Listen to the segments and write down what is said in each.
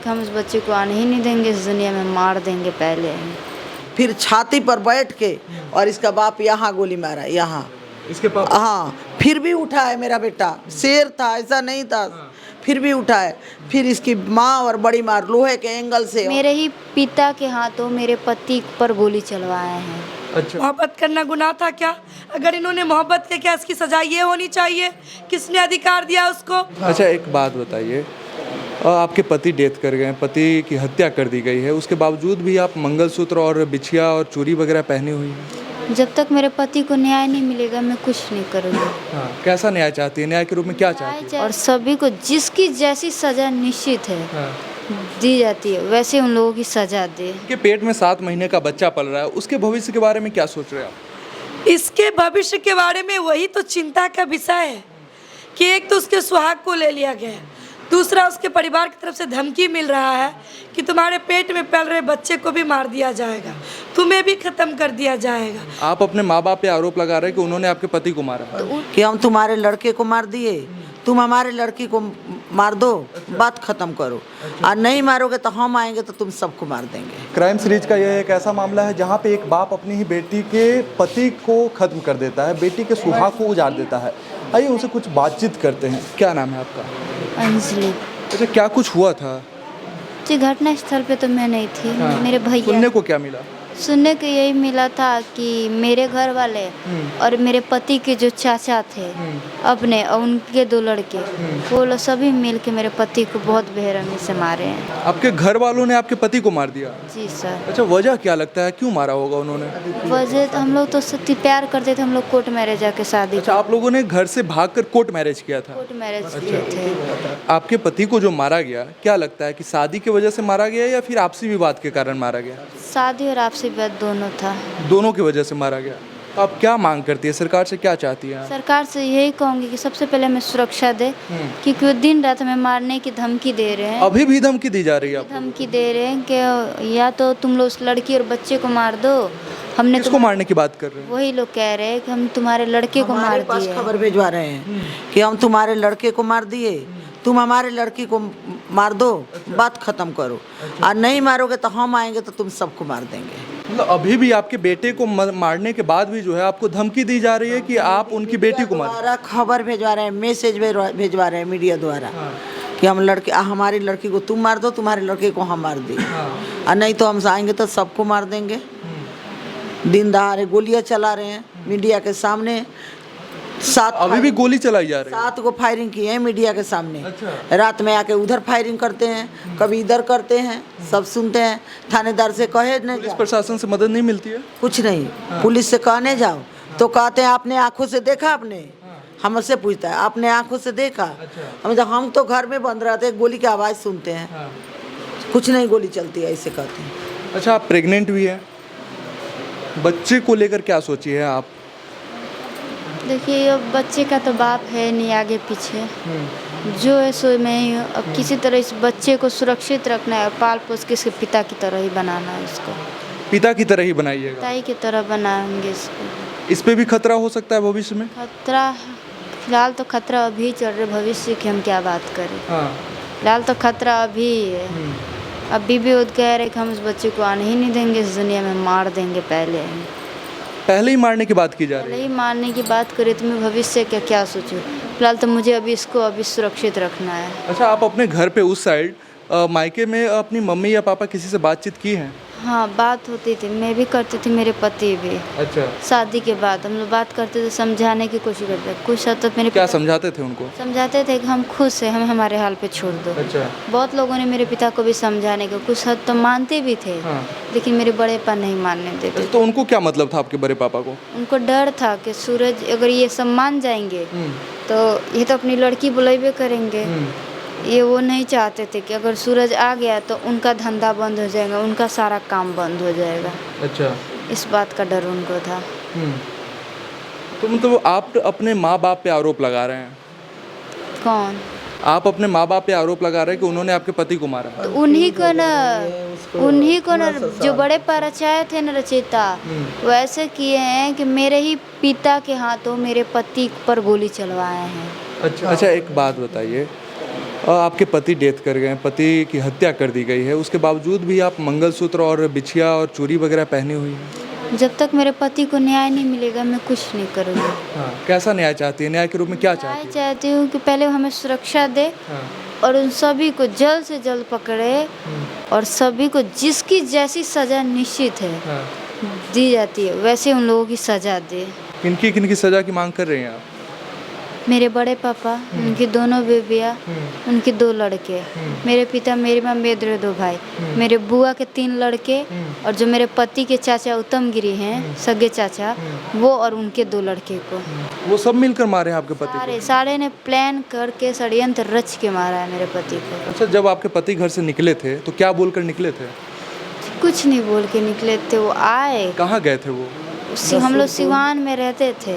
कि हम उस बच्चे को आने ही नहीं देंगे इस दुनिया में, मार देंगे पहले। फिर छाती पर बैठ के और इसका बाप यहाँ गोली मारा, यहाँ इसके पापा? हाँ, फिर भी उठा है मेरा बेटा, शेर था, ऐसा नहीं था, फिर भी उठा है। फिर इसकी माँ और बड़ी माँ लोहे के एंगल से मेरे ही पिता के हाथों मेरे पति पर गोली चलवाए हैं। अच्छा, मोहब्बत करना गुनाह था क्या? अगर इन्होंने मोहब्बत की, क्या इसकी सजा ये होनी चाहिए? किसने अधिकार दिया उसको? अच्छा एक बात बताइए, आपके पति डेथ कर गए, पति की हत्या कर दी गई है, उसके बावजूद भी आप मंगलसूत्र और बिछिया और चूड़ी वगैरह पहनी हुई हैं। जब तक मेरे पति को न्याय नहीं मिलेगा मैं कुछ नहीं करूँगी। हाँ, कैसा न्याय चाहती है? न्याय के रूप में क्या चाहती है? और सभी को जिसकी जैसी सजा निश्चित है हाँ। दी जाती है, वैसे उन लोगों की सजा दे। के पेट में 7 महीने का बच्चा पल रहा है, उसके भविष्य के बारे में क्या सोच रहे हैं आप? इसके भविष्य के बारे में वही तो चिंता का विषय है कि एक तो उसके सुहाग को ले लिया गया, दूसरा उसके परिवार की तरफ से धमकी मिल रहा है कि तुम्हारे पेट में पल रहे बच्चे को भी मार दिया जाएगा, तुम्हें भी खत्म कर दिया जाएगा। आप अपने माँ बाप पे आरोप लगा रहे हैं कि उन्होंने आपके पति को मारा। कि हम तुम्हारे लड़के को मार दिए, तुम हमारे लड़की को मार दो, बात खत्म करो, और नहीं मारोगे तो हम आएंगे तो तुम सबको मार देंगे। क्राइम सीरीज का यह एक ऐसा मामला है जहाँ पे एक बाप अपनी ही बेटी के पति को खत्म कर देता है, बेटी के सुहाग को उजाड़ देता है। आइए उनसे कुछ बातचीत करते हैं। क्या नाम है आपका? अंजलि अच्छा, क्या कुछ हुआ था? जी, घटना स्थल पे तो मैं नहीं थी। हाँ। मेरे भैया सुनने को क्या मिला? सुनने को यही मिला था कि मेरे घर वाले और मेरे पति के जो चाचा थे अपने और उनके 2 लड़के, वो लोग सभी मिल के मेरे पति को बहुत बेरहमी से मारे हैं। आपके घर वालों ने आपके पति को मार दिया? जी सर। अच्छा, वजह क्या लगता है, क्यों मारा होगा उन्होंने? वजह तो हम लोग तो सच्ची प्यार करते थे, हम लोग कोर्ट मैरिज जाके शादी अच्छा, आप लोगों ने घर से भागकर कोर्ट मैरिज किया था? कोर्ट मैरिज किए थे। आपके पति को जो मारा गया, क्या लगता है कि शादी की वजह से मारा गया या फिर आपसी विवाद के कारण मारा गया? शादी और आपसी विवाद दोनों था। दोनों की वजह से मारा गया। तो आप क्या मांग करती है, सरकार से क्या चाहती है? सरकार से यही कहूँगी कि सबसे पहले हमें सुरक्षा दे, क्योंकि वो दिन रात हमें मारने की धमकी दे रहे हैं। अभी भी धमकी दी जा रही है आपको? धमकी दे रहे हैं कि या तो तुम लोग उस लड़की और बच्चे को मार दो, हमने किसको मारने की बात कर रहे हैं? वही लोग कह रहे हैं कि हम तुम्हारे लड़के को मार दिए। खबर भिजवा रहे हैं कि हम तुम्हारे लड़के को मार दिए, तुम हमारे लड़की को मार दो, बात खत्म करो, और नहीं मारोगे तो हम आएंगे तो तुम सबको मार देंगे। मतलब अभी भी आपके बेटे को मारने के बाद भी जो है आपको धमकी दी जा रही है कि आप उनकी बेटी को मारें? द्वारा खबर भिजवा रहे हैं, मैसेज भिजवा रहे हैं मीडिया द्वारा कि हम लड़के हमारी लड़की को तुम मार दो, तुम्हारे लड़के को हम मार दें, और नहीं तो हम आएंगे तो सबको मार देंगे। दिन दहाड़े गोलियां चला रहे हैं मीडिया के सामने। अभी भी गोली चलाई जा रही है? 7 गो फायरिंग किए हैं मीडिया के सामने। अच्छा। रात में आके उधर फायरिंग करते हैं, कभी इधर करते हैं, सब सुनते हैं। थानेदार से कहे नहीं, पुलिस प्रशासन से मदद नहीं मिलती है? कुछ नहीं। पुलिस से कहने जाओ तो कहते हैं आपने आंखों से देखा, आपने हमसे पूछता है आपने आंखों से देखा? हम तो घर में बंद रहते, गोली की आवाज़ सुनते हैं, कुछ नहीं गोली चलती है, ऐसे कहते हैं। अच्छा, आप प्रेग्नेंट भी है, बच्चे को लेकर क्या सोची है आप? देखिए, अब बच्चे का तो बाप है नहीं आगे पीछे, जो है सो मैं ही हूँ। अब किसी तरह इस बच्चे को सुरक्षित रखना है, पाल पोस के इसके पिता की तरह ही बनाना है इसको। पिता की तरह ही बनाइएगा? पिता की तरह बनाएंगे इसको। इस पे भी खतरा हो सकता है भविष्य में? खतरा फिलहाल तो खतरा अभी चल रहा है, भविष्य की हम क्या बात करें। फिलहाल तो खतरा अभी है। अभी भी वो कह रहे कि हम उस बच्चे को आने ही नहीं देंगे इस दुनिया में, मार देंगे पहले ही मारने की बात की जा रही पहले है? ही मारने की बात करें तो मैं भविष्य का क्या सोचूं। फिलहाल तो मुझे अभी इसको अभी सुरक्षित रखना है। अच्छा, आप अपने घर पे उस साइड मायके में अपनी मम्मी या पापा किसी से बातचीत की है? हाँ, बात होती थी, मैं भी करती थी, मेरे पति भी। अच्छा। शादी के बाद हम लोग बात करते थे, समझाने की कोशिश करते थे। कुछ हद तक मेरे क्या समझाते थे उनको? समझाते थे कि हम खुश हैं, हमें हमारे हाल पे छोड़ दो। अच्छा। बहुत लोगों ने मेरे पिता को भी समझाने को, कुछ हद तो मानते भी थे, लेकिन मेरे बड़े पापा नहीं मानने देते। तो उनको क्या मतलब था आपके बड़े पापा को? उनको डर था कि सूरज अगर ये सब मान जाएंगे तो ये तो अपनी लड़की बुलाइबे करेंगे। ये वो नहीं चाहते थे कि अगर सूरज आ गया तो उनका धंधा बंद हो जाएगा, उनका सारा काम बंद हो जाएगा। अच्छा। इस बात का डर उनको था। तो मतलब आप अपने माँ बाप पे आरोप लगा रहे हैं? कौन? आप अपने माँ बाप पे आरोप लगा रहे हैं कि उन्होंने आपके पति को मारा? तो उन्हीं को न जो बड़े परचाए थे न रचयिता, वैसे किए हैं कि मेरे ही पिता के हाथों मेरे पति पर गोली चलवाए हैं। अच्छा, एक बात बताइए, आपके पति डेथ कर गए हैं, पति की हत्या कर दी गई है, उसके बावजूद भी आप मंगलसूत्र और बिछिया और चूड़ी वगैरह पहनी हुई हैं। जब तक मेरे पति को न्याय नहीं मिलेगा मैं कुछ नहीं करूँगी। हाँ, कैसा न्याय चाहती है? न्याय के रूप में क्या न्याय चाहती है? चाहती हूँ कि पहले वो हमें सुरक्षा दे हाँ, और उन सभी को जल्द से जल्द पकड़े और सभी को जिसकी जैसी सज़ा निश्चित है हाँ। दी जाती है वैसे उन लोगों की सज़ा दे। किनकी किनकी सज़ा की मांग कर रहे हैं आप? मेरे बड़े पापा, उनकी दोनों बेबियाँ, उनके 2 लड़के, मेरे पिता, मेरी माँ, मेरे 2 भाई, मेरे बुआ के 3 लड़के और जो मेरे पति के चाचा उत्तम गिरी हैं, सगे चाचा, वो और उनके 2 लड़के को। वो सब मिलकर मारे हैं आपके पति को? सारे ने प्लान करके षड्यंत्र रच के मारा है मेरे पति को। अच्छा, जब आपके पति घर से निकले थे तो क्या बोलकर निकले थे? कुछ नहीं बोल के निकले थे, वो आए। कहाँ गए थे वो? हम लोग सिवान में रहते थे,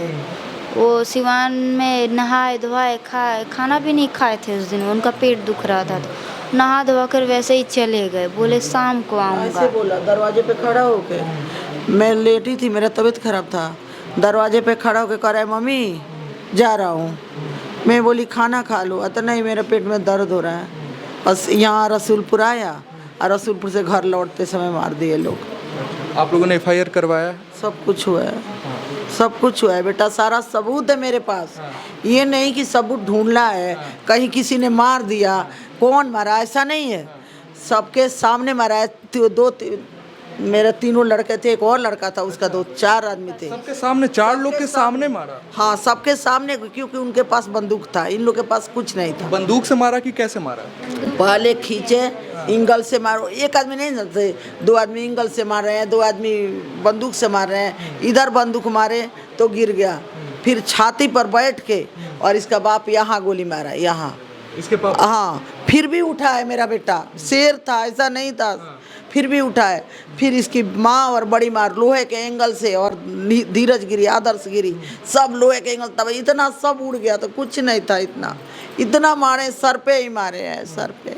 वो सिवान में नहाए धोए खाना भी नहीं खाए थे उस दिन, उनका पेट दुख रहा था तो नहा धोआ कर वैसे ही चले गए, बोले शाम को आऊँगा। ऐसे बोला दरवाजे पे खड़ा होके, मैं लेटी थी, मेरा तबीयत खराब था, दरवाजे पे खड़ा होके कह रहा है मम्मी जा रहा हूँ। मैं बोली खाना खा लो, तो नहीं मेरे पेट में दर्द हो रहा है। बस यहाँ रसूलपुर आया और रसूलपुर से घर लौटते समय मार दिए लोग। आप लोगों ने FIR करवाया? सब कुछ हुआ है, सब कुछ हुआ है बेटा, सारा सबूत है मेरे पास। ये नहीं कि सबूत ढूंढना है, कहीं किसी ने मार दिया, कौन मारा, ऐसा नहीं है, सबके सामने मारा है। मेरे 3 लड़के थे, एक और लड़का था, उसका 4 आदमी थे। सबके सामने, 4 लोग के सामने मारा? हाँ, सबके सामने, क्योंकि उनके पास बंदूक था, इन लोग के पास कुछ नहीं था। बंदूक से मारा कि कैसे मारा? पहले खींचे, इंगल से मारो, एक आदमी नहीं जानते, 2 आदमी इंगल से मार रहे हैं, 2 आदमी बंदूक से मार रहे हैं। इधर बंदूक मारे तो गिर गया, फिर छाती पर बैठ के और इसका बाप यहाँ गोली मारा, यहाँ इसके पापा? हाँ, फिर भी उठा है मेरा बेटा, शेर था, ऐसा नहीं था, फिर भी उठा है। फिर इसकी माँ और बड़ी माँ लोहे के एंगल से, और धीरज गिरी, आदर्श गिरी, सब लोहे के एंगल, तब इतना सब उड़ गया तो कुछ नहीं था, इतना मारे, सर पे ही मारे हैं, सर पे।